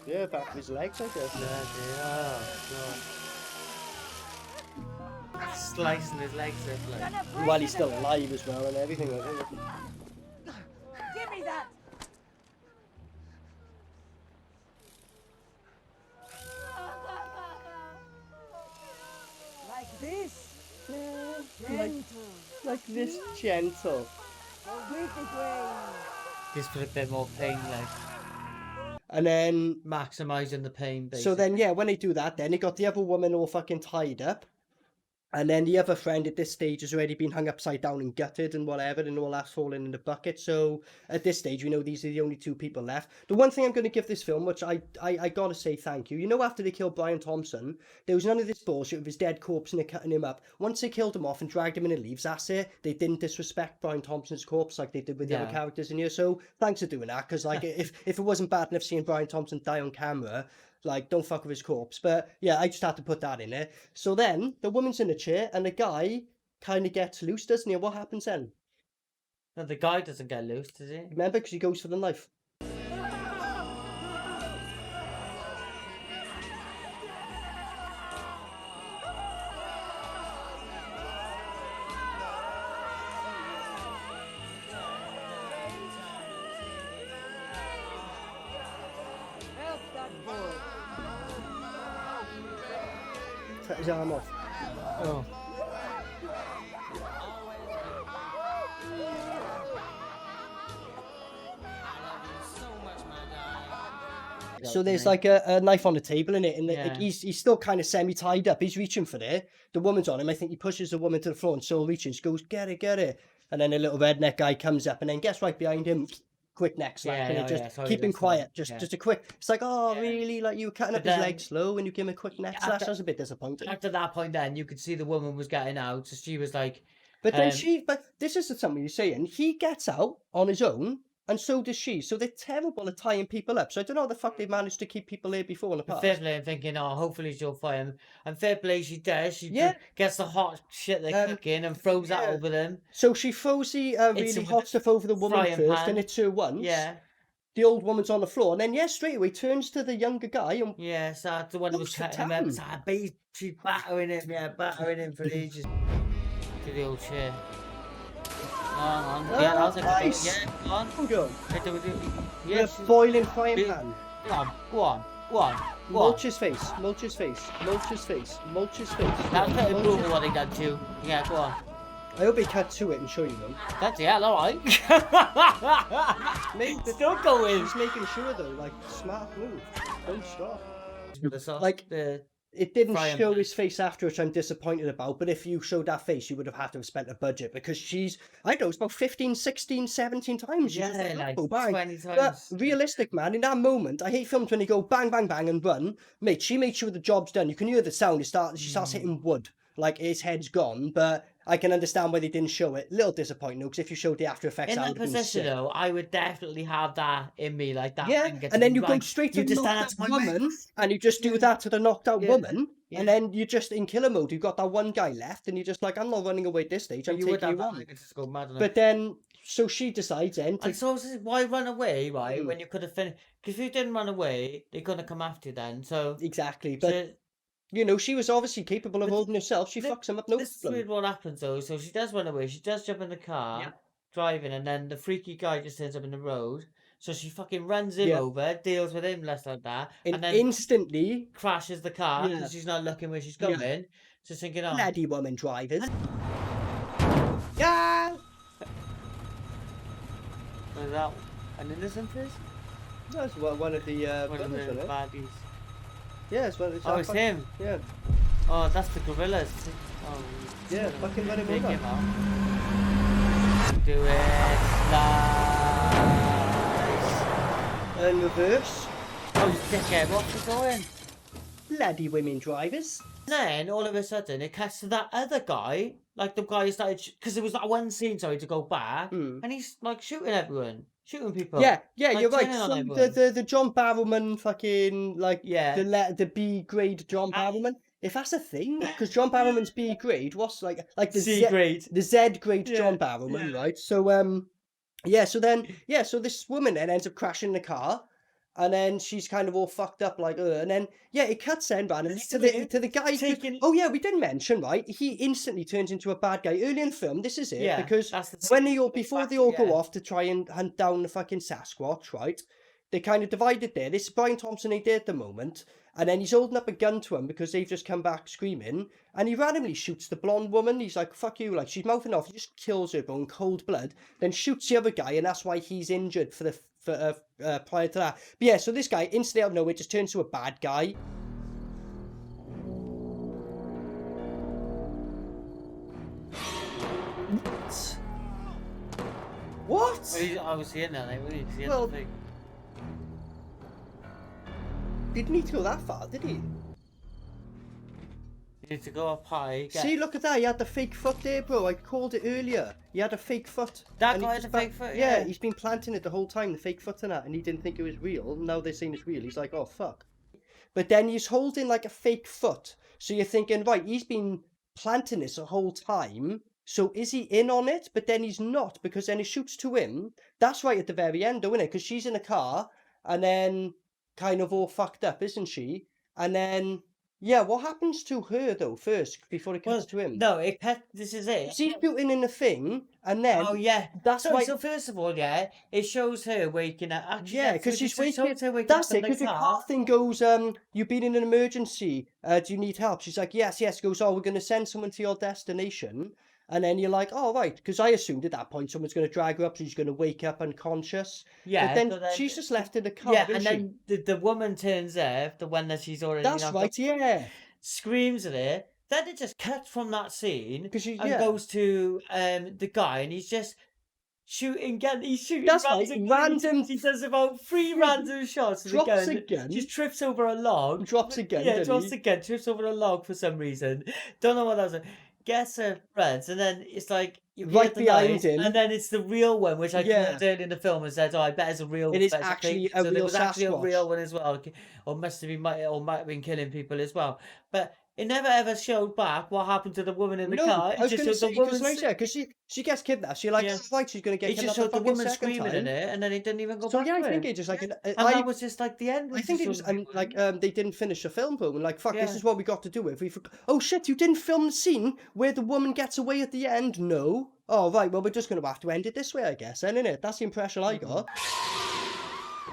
Yeah, back of his legs, I guess. Oh, slicing his legs up like. While he's still alive as well and everything, I think. Give me that. This Like this gentle. with the grain. Just for a bit more pain, like And then, maximising the pain. Basically. so then, yeah, when they do that, then they got the other woman all fucking tied up. And then the other friend at this stage has already been hung upside down and gutted and whatever, and all that's fallen in the bucket. So at this stage, we know these are the only two people left. The one thing I'm going to give this film, which I gotta say thank you. You know, after they killed Brian Thompson, there was none of this bullshit with his dead corpse and they're cutting him up. Once they killed him off and dragged him in the leaves, that's it. They didn't disrespect Brian Thompson's corpse like they did with the other characters in here. So thanks for doing that, because like if it wasn't bad enough seeing Brian Thompson die on camera, like, don't fuck with his corpse. But yeah, I just had to put that in there. So then the woman's in a chair and the guy kind of gets loose, doesn't he? What happens then? No, the guy doesn't get loose, does he? Remember, because he goes for the knife. Help that boy. Cut his arm off. Oh. So there's like a knife on the table in it, and Yeah. he's still kind of semi-tied up. He's reaching for it. The woman's on him. I think he pushes the woman to the floor and still reaching. She goes, get it. And then a little redneck guy comes up and then gets right behind him. Quick neck slap. Yeah, and yeah, just yeah, sorry, keep him that's quiet. fine. Just a quick. It's like, oh, really? Like you were cutting up But his then- leg slow and you give him a quick neck slap. after- That's a bit disappointing. After that point, then you could see the woman was getting out, so she was like, But then Um, but this is something you're saying. He gets out on his own, and so does she. So they're terrible at tying people up. So I don't know how the fuck they managed to keep people here before in the past. fair play, I'm thinking, oh, hopefully she'll fight him. And fair play, she does. She Yeah. gets the hot shit they're cooking and throws that yeah. over them. So she throws the It's really a hot stuff over the woman frying first, pan. and it's her once. Yeah, The old woman's on the floor, and then straight away turns to the younger guy and yeah. So that's the one who was What's cutting him up. the So she's battering him for ages. To the old chair. Hang on. Yeah, that was a good one. nice. Yeah, go on. go. Yeah, The boiling frying Big- pan. go on. Mulch his face. Mulch his face. Mulch his face. Mulch his face. That's pretty Mulch brutal his- what he done too. Yeah, go on. I hope he cut to it and show you them. That's alright. Still going. He's making sure though, like smart move. Don't stop. Like Like- the It didn't Frying show pan. his face after, which I'm disappointed about, but if you showed that face, you would have had to have spent a budget, because she's, I don't know, it's about 15, 16, 17 times. She's just yeah, like oh, bang. 20 But times. realistic, man, in that moment, I hate films when they go bang, bang, bang and run. Mate, she made sure the job's done. You can hear the sound. She starts hitting wood. Like, his head's gone, but I can understand why they didn't show it. Little disappointing, though, because if you showed the After Effects, In that that would have been position, sick. though, I would definitely have that in me, like that. Yeah, anger to and then be you go like, straight you to just the stand knocked up out to my woman, and you just do that to the knocked out Yeah. woman, Yeah. and then you just in killer mode. You've got that one guy left, and you're just like, I'm not running away at this stage. I'm you would taking have you that. on. I just go mad on it. But then, so she decides then to And so why run away, right? Mm. When you could have finished, because if you didn't run away, they're gonna come after you then. So, exactly. But so you know, she was obviously capable of But holding herself. She thi- fucks him up, no this is problem. weird what happens though. So she does run away. She does jump in the car, Yeah. driving, and then the freaky guy just turns up in the road. So she fucking runs him Yeah. over, deals with him less like that, And, and then instantly, crashes the car Yeah. because she's not looking where she's Yeah. going. Just thinking, oh, bloody woman drivers. Yeah. was that an innocent person? That's one of the One of brothers, the isn't it? baddies. Yeah, it's one of the. Oh, it's him. Yeah, Oh, that's the gorillas. Oh, yeah, fucking let him take over. him out. Do it. Nice. And reverse. Oh, you dickhead, what's he doing? Bloody women drivers. Then all of a sudden it cuts to that other guy, like the guy who started because there was that one scene, sorry, to go back, Mm. and he's like shooting everyone, shooting people. Yeah, Like, you're right. turning on So everyone. the John Barrowman fucking like Yeah. the B grade John Barrowman. If that's a thing, because John Barrowman's B grade, what's like the C grade. the Z grade Yeah, John Barrowman, yeah. right? So so this woman then ends up crashing in the car, and then she's kind of all fucked up like, and then it cuts then, man, and to the guy. Taking- Oh yeah, we didn't mention, right? He instantly turns into a bad guy early in the film. This is it, Yeah, because that's the when they all before they all yeah. go off to try and hunt down the fucking Sasquatch, right? They kind of divided there. This is Brian Thompson ain't there at the moment. And then he's holding up a gun to him because they've just come back screaming. And he randomly shoots the blonde woman. He's like, fuck you. Like, she's mouthing off. He just kills her in cold blood. Then shoots the other guy. And that's why he's injured for prior to that. But yeah, so this guy, instantly out of nowhere, just turns to a bad guy. What? I was seeing that. Well, didn't need to go that far, did he? You need to go up high. See, look at that. He had the fake foot there, bro. I called it earlier. He had a fake foot. That and guy had a fake foot? Yeah, he's been planting it the whole time, the fake foot and that, and he didn't think it was real. Now they're saying it's real. He's like, oh, fuck. But then he's holding like a fake foot. So you're thinking, right, he's been planting this the whole time. So is he in on it? But then he's not, because then he shoots to him. That's right at the very end, though, isn't it? Because she's in a car, and then kind of all fucked up, isn't she? And then, yeah, what happens to her, though, first, before it cuts to him? No, this is it. She's shooting in the thing, and then... Oh, yeah. That's right. So first of all, yeah, it shows her waking up. Actually, yeah, because she's waking up. That's it, because the car thing goes, you've been in an emergency. Do you need help? She's like, yes. He goes, oh, we're going to send someone to your destination. And then you're like, oh, right, because I assumed at that point someone's going to drag her up, so she's going to wake up unconscious. Yeah. But then she's just left in the car, yeah, and then the woman turns up, the one that she's already... That's right, yeah. Screams at her. Then it just cuts from that scene and yeah. goes to the guy, and he's just shooting again. He's shooting That's right, random... He does about 3 random shots. Drops again. Just trips over a log. Drops again, Yeah, drops again. Trips over a log for some reason. Don't know what that was. Gets her friends, and then it's like you right behind him, and then it's the real one, which I called early in the film and said, "Oh, I bet it's a real one." It is actually a real was actually a Sasquatch. real one as well, or might have been killing people as well. But it never ever showed back what happened to the woman in the car. I was going to say, because she gets kidnapped. She's like, right, she's going to get kidnapped. It just showed the woman screaming in it, and then it didn't even go back. So yeah, I think it just like, and that was just like the end. I think it was, and like, they didn't finish the film, bro. And like, fuck, this is what we got to do. If we, oh shit, you didn't film the scene where the woman gets away at the end. No. Oh right, well we're just going to have to end it this way, I guess. Then, innit? That's the impression I got.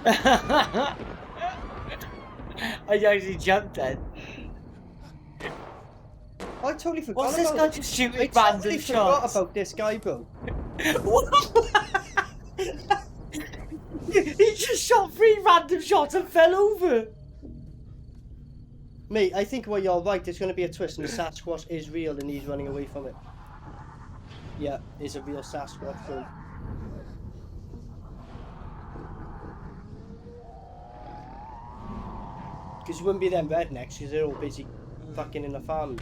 I actually jumped then. I totally forgot. What's this guy just shooting random shots? Forgot about this guy, bro. He just shot 3 random shots and fell over. Mate, I think you're right. There's going to be a twist, and the Sasquatch is real, and he's running away from it. Yeah, it's a real Sasquatch film. Because it wouldn't be them rednecks, because they're all busy fucking in the farms.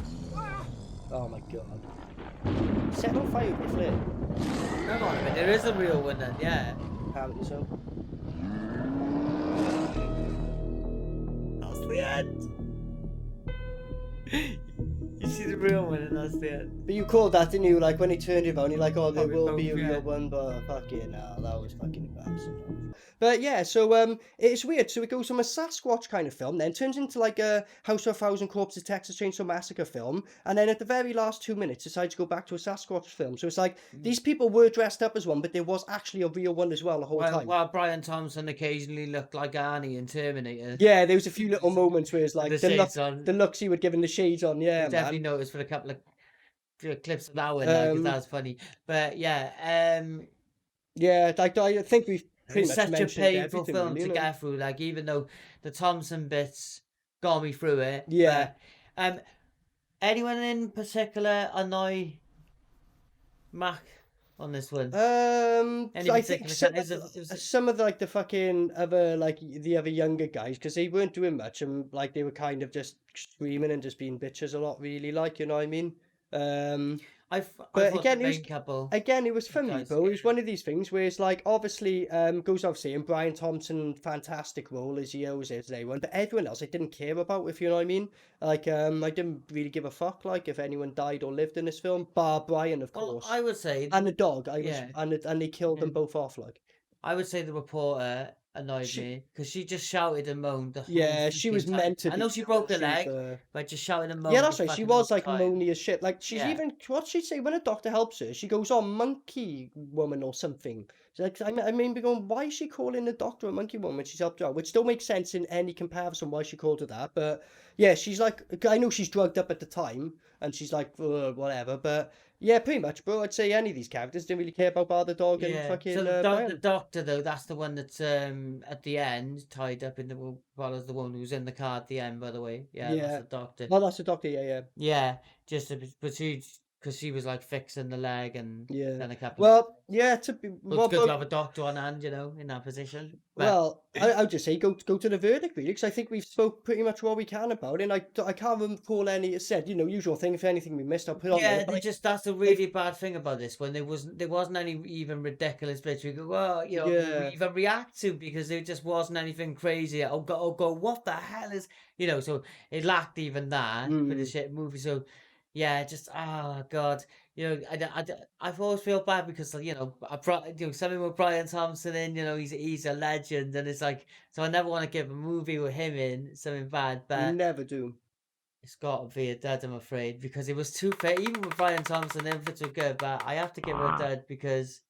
Oh my god. Set on fire with your flare. Hang on a minute, there is a real one then, yeah. Apparently so. That's the end. You see the real one and that's the end. But you called that, didn't you? Like when he turned it on, you're like, oh, there will be a real one, but fucking hell, that was fucking embarrassing. But yeah, so it's weird. So it goes from a Sasquatch kind of film, then turns into like a House of a Thousand Corpses, Texas Chainsaw Massacre film, and then at the very last 2 minutes decides to go back to a Sasquatch film. So it's like these people were dressed up as one, but there was actually a real one as well the whole time. Well, Brian Thompson occasionally looked like Arnie in Terminator. Yeah, there was a few little moments where it's like the looks he would give him the shades on. Yeah, I definitely noticed for a couple of clips of that one because that was funny. But yeah, yeah, like I think we've. It's such a painful film to get through. Like even though the Thompson bits got me through it. Yeah. Anyone in particular annoy Mac on this one? I think some of like the fucking other the other younger guys, because they weren't doing much and like they were kind of just screaming and just being bitches a lot, really. Like, you know what I mean? But again, it was funny, bro. It was one of these things where it's like, obviously, goes off saying Brian Thompson, fantastic role as he always is, but everyone else I didn't care about, if you know what I mean. Like, I didn't really give a fuck, like, if anyone died or lived in this film, bar Brian, of course. I would say, and the dog, and they killed them both off, like. I would say the reporter annoyed me because she just shouted and moaned the whole Yeah, she was freaking time. meant to I be know she broke her tortured, leg, but just shouting and moaned. yeah, that's the right. She fucking was whole like time. moany as shit. Like she's Yeah. even what she say when a doctor helps her, she goes, "Oh, monkey woman" or something. She's like, I mean, be going, why is she calling the doctor a monkey woman when she's helped her out? Which don't make sense in any comparison why she called her that. But yeah, she's like, I know she's drugged up at the time, and she's like, whatever. But yeah, pretty much, bro. I'd say any of these characters didn't really care about the dog and fucking. So the Brian. doctor though, that's the one that's at the end tied up in the well as the one who was in the car at the end. By the way, yeah, that's the doctor. Oh, that's the doctor. Yeah. Yeah, just but she because she was like fixing the leg and then a couple. Well, yeah, to be it's good to have a doctor on hand, you know, in that position. But, well, I would just say go to the verdict really, because I think we've spoke pretty much what we can about it. And I can't recall any said, you know, usual thing. If anything we missed, I'll put on there. Yeah, that's a really bad thing about this when there wasn't any even ridiculous bits we go, well, you know, we even react to because there just wasn't anything crazy. I'll go, what the hell is, you know? So it lacked even that for the shit movie. So. Yeah, just God, you know, I've always felt bad because you know something with Brian Thompson in, you know, he's a legend, and it's like so I never want to give a movie with him in something bad, but never do. It's got to be a dud, I'm afraid, because it was too fair. Even with Brian Thompson, the efforts were good, but I have to give it a dud because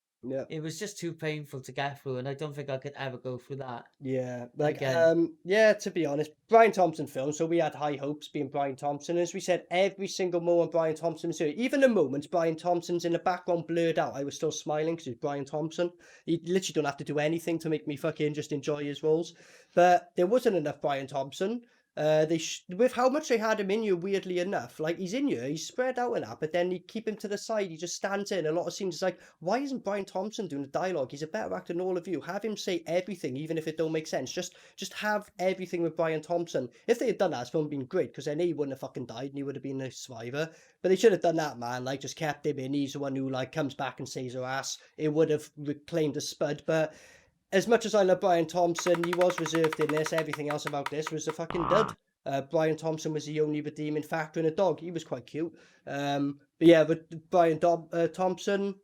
it was just too painful to get through, and I don't think I could ever go through that. Yeah, like yeah, to be honest, Brian Thompson film, so we had high hopes being Brian Thompson. As we said, every single moment Brian Thompson was here, even the moments Brian Thompson's in the background blurred out, I was still smiling because it's Brian Thompson. He literally don't have to do anything to make me fucking just enjoy his roles. But there wasn't enough Brian Thompson. With how much they had him in here, weirdly enough, like he's in here, he's spread out in that, but then you keep him to the side, he just stands in a lot of scenes. It's like, why isn't Brian Thompson doing the dialogue? He's a better actor than all of you. Have him say everything, even if it don't make sense. Just have everything with Brian Thompson. If they had done that, this film would have been great, because then he wouldn't have fucking died and he would have been a survivor. But they should have done that, man. Like, just kept him in. He's the one who like comes back and saves her ass. It would have reclaimed a SPUD, but as much as I love Brian Thompson, he was reserved in this. Everything else about this was a fucking dud. Brian Thompson was the only redeeming factor in a dog. He was quite cute. But yeah, but Brian Thompson,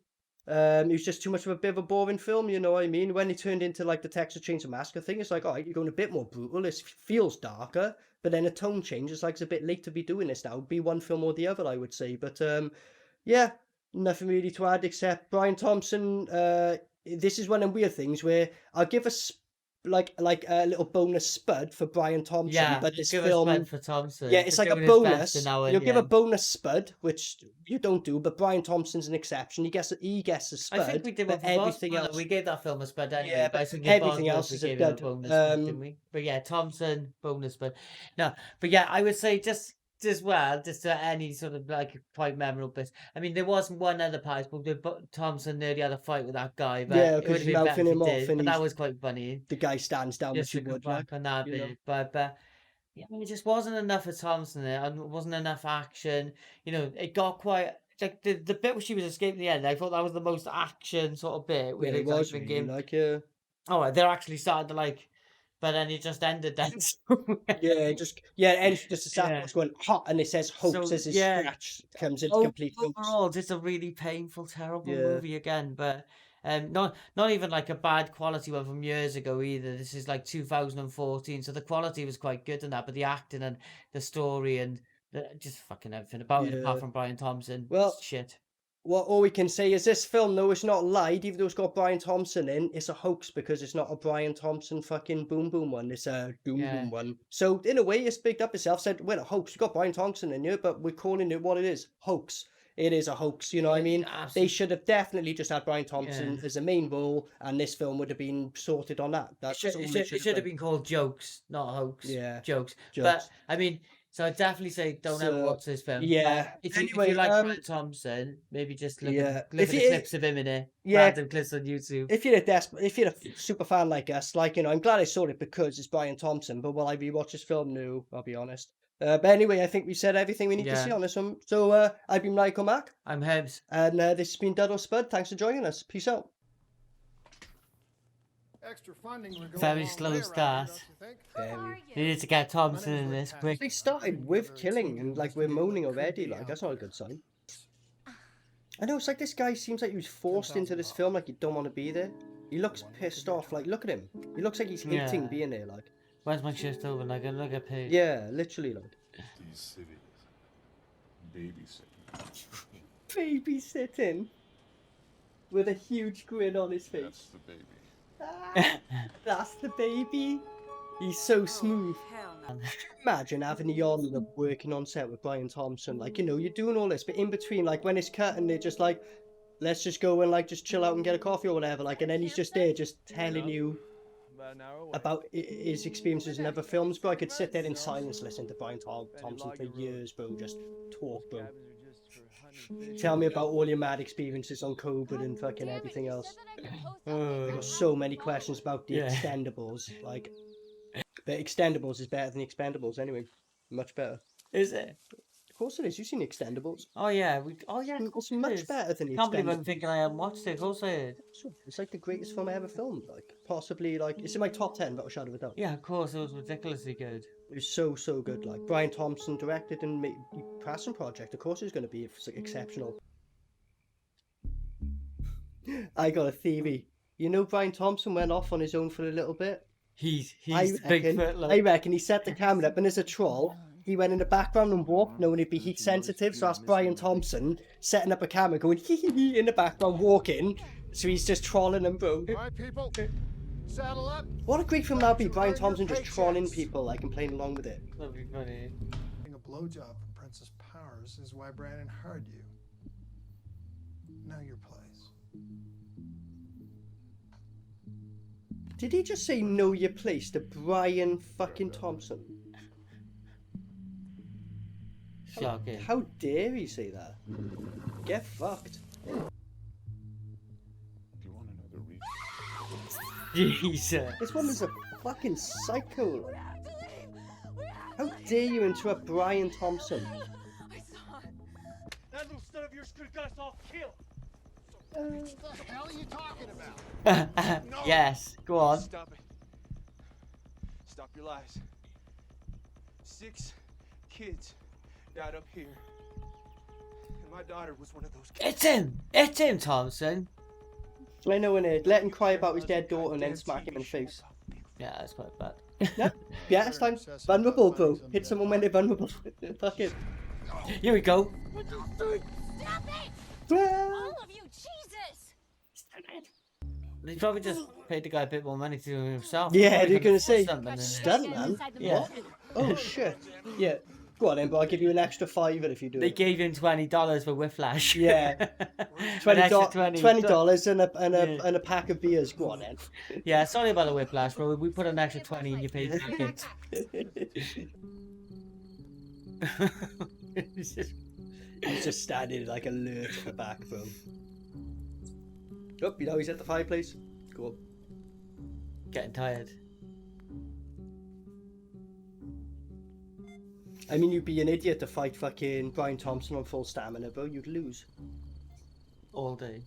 it was just too much of a bit of a boring film, you know what I mean? When he turned into like the Texas Chainsaw Massacre thing, it's like, all right, you're going a bit more brutal. It feels darker, but then a tone change. It's like it's a bit late to be doing this now. Be one film or the other, I would say. But yeah, nothing really to add except Brian Thompson. This is one of the weird things where I'll give like a little bonus SPUD for Brian Thompson, Yeah, but this give a film, SPUD for Thompson. yeah, it's for like a doing his best bonus. in our You'll give a end. bonus SPUD, which you don't do, but Brian Thompson's an exception. He gets a SPUD. I think we did but one for everything Boswell. else. We gave that film a SPUD anyway. Yeah, but I but think everything Boswell, else we is a gave him dud. bonus SPUD, didn't we? But yeah, Thompson bonus SPUD. No, but yeah, I would say just any sort of like quite memorable bits. I mean, there was one other part, but Thompson nearly had a fight with that guy. But Yeah, it would because have he's been better mouthing if him he off, did. and But that was quite funny. the guy stands down, Just which to he go would, back on that you know. bit, but yeah, it just wasn't enough of Thompson there, and wasn't enough action. You know, it got quite like the bit where she was escaping the end. I thought that was the most action sort of bit. Yeah, it was really, like, yeah. Oh, they're actually starting to like, but then it just ended then. And just a Sasquatch going hot, and it says Hoax as his scratch comes into complete Hoax. Overall, just a really painful, terrible movie again. But not even like a bad quality one from years ago either. This is like 2014, so the quality was quite good in that. But the acting and the story and just fucking everything about it, apart from Brian Thompson, well, shit. Well, all we can say is this film, though it's not lied, even though it's got Brian Thompson in, it's a hoax because it's not a Brian Thompson fucking boom boom one. It's a boom one. So in a way, it's bigged up itself. Said, well, a hoax. We got Brian Thompson in here, but we're calling it what it is: hoax. It is a hoax. You know what I mean? Absolutely. They should have definitely just had Brian Thompson as the main role, and this film would have been sorted on that. It should have been called Jokes, not Hoax. Yeah, Jokes. But I mean. So I definitely say don't ever watch this film. Yeah. If you like Brian Thompson, maybe just look at the clips of him in it. Yeah. Random clips on YouTube. If you're a super fan like us, like, you know, I'm glad I saw it because it's Brian Thompson, but will I rewatch this film? No, I'll be honest. But anyway, I think we said everything we need to see on this one. So I've been Maniacal Mac. I'm Hebs. And this has been Dud or Spud. Thanks for joining us. Peace out. Extra funding would go Very slow start. Needed to get Thompson in this quick. They started with killing and like we're moaning already. Like that's not a good sign. I know, it's like this guy seems like he was forced into this film. Like you don't want to be there. He looks pissed off. Like, look at him. He looks like he's hating Yeah. being there. Like, Where's my shift over? Like, I'm gonna get paid. yeah, literally, like. These cities. Babysitting. Babysitting. With a huge grin on his face. That's the baby. That's the baby. He's so smooth. Imagine having the honour of working on set with Brian Thompson. Like, you know, you're doing all this, but in between, like, when it's cut and they're just like, let's just go and, like, just chill out and get a coffee or whatever. Like, and then he's just there just telling you about his experiences in other films, bro. I could sit there in silence listening to Brian Thompson for years, bro. Just talk, bro. Tell me about all your mad experiences on COVID and fucking everything else. I've got so many questions about the Extendables. Like, but Extendables is better than Expendables anyway. Much better. Is it? Of course it is. You've seen Extendables. Oh yeah. It's much better than Can't believe I'm Expendables. thinking I haven't watched it. Of course I did. It's like the greatest film I ever filmed. Like, possibly, like, it's in my top 10 without a shadow of a doubt. Yeah, of course. It was ridiculously good. It was so, so good. Like, Brian Thompson directed and made passion project. Of course it was going to be exceptional. I got a theory. You know, Brian Thompson went off on his own for a little bit. He's I Bigfoot. Like. I reckon he set the camera up, and as a troll, he went in the background and walked, knowing he'd be heat sensitive. So that's Brian Thompson setting up a camera, going hee hee hee in the background, walking. So he's just trolling them, bro. All right, people, saddle up. What a great film that'd be! Brian Thompson just trolling people, like, and playing along with it. That'd be funny. Getting a blowjob from Princess Powers is why Brandon hired you. Know your place. Did he just say know your place to Brian fucking Thompson? Shocking. How dare he say that? Get fucked. Do you want to know the reason? Jesus. This woman's a fucking psycho. How dare you interrupt Brian Thompson? That little son of yours could have got us all killed. What the hell are you talking about? No. Yes. Go on. Stop it. Stop your lies. 6 kids died up here. And my daughter was one of those kids. It's him. It's him, Thompson. I know, innit? Let him cry about his dead daughter and then smack him in the face. Yeah, that's quite bad. Yeah, yeah, it's time. Vulnerable, bro. Hit someone when they're vulnerable. Fuck it. Here we go. Stop it! All of you, Jesus! They probably just paid the guy a bit more money to do it himself. Yeah, Probably they're gonna couldn't say afford something in it. stuntman. Yeah. Oh shit. Yeah. Go on then, but I'll give you an extra $5 if you do They it. gave him $20 for Whiplash. Yeah. $20 and a pack of beers. Go on then. Yeah, sorry about the Whiplash, bro. We put an extra 20 in your pay ticket. He's just standing like alert at the back, bro. Oh, you know he's at the fireplace. Go on. Getting tired. I mean, you'd be an idiot to fight fucking Brian Thompson on full stamina, bro. You'd lose. All day.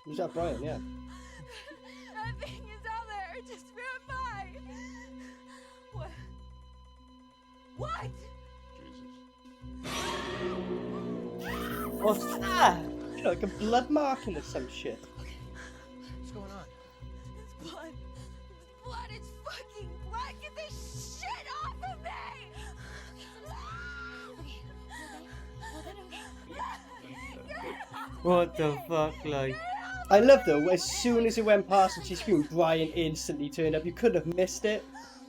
Who's that, Brian? Yeah. That thing is out there. Just ran by. What? What? What's that? You know, like a blood marking or some shit. What's going on? It's blood. It's blood. It's fucking blood. Get this shit off of me! What the fuck, like? I love though, as soon as it went past and she screamed, Brian instantly turned up. You couldn't have missed it.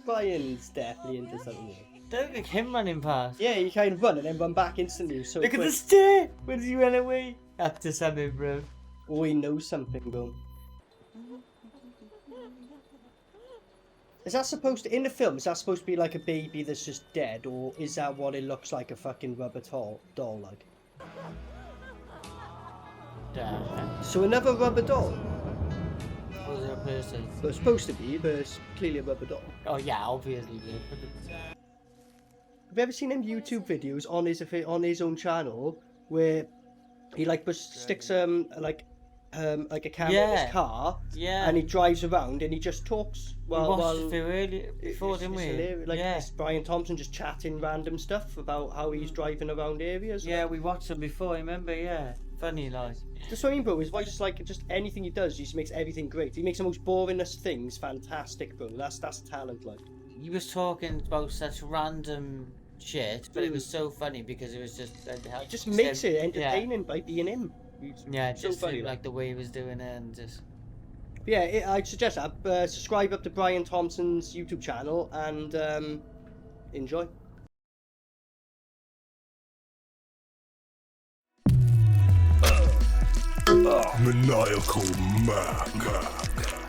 Brian's definitely into something. Don't look him running past. Yeah, he kind of run and then run back instantly. So Look quick. at the stair! When did you run away? Up to something, bro. Oh, he knows something, bro. Is that supposed to, in the film, is that supposed to be like a baby that's just dead? Or is that what it looks like, a fucking rubber doll like? Damn. So another rubber doll? Was it a person? Well, it's supposed to be, but it's clearly a rubber doll. Oh yeah, obviously. Have you ever seen them YouTube videos on his own channel where he like sticks like like a camera in his car, and he drives around and he just talks. We watched it through earlier before, didn't we? Hilarious. Like this Brian Thompson just chatting random stuff about how he's driving around areas. Yeah, we watched it before. Remember? Yeah, funny like. That's what I mean, bro. His voice is like just anything he does, he just makes everything great. He makes the most boringest things fantastic, bro. That's talent, like. He was talking about such random shit, but it was so funny because it was just. He just makes it entertaining by being him. Yeah, so just funny, like the way he was doing it and just. Yeah, I'd suggest that. Subscribe up to Brian Thompson's YouTube channel and enjoy. Maniacal Mac.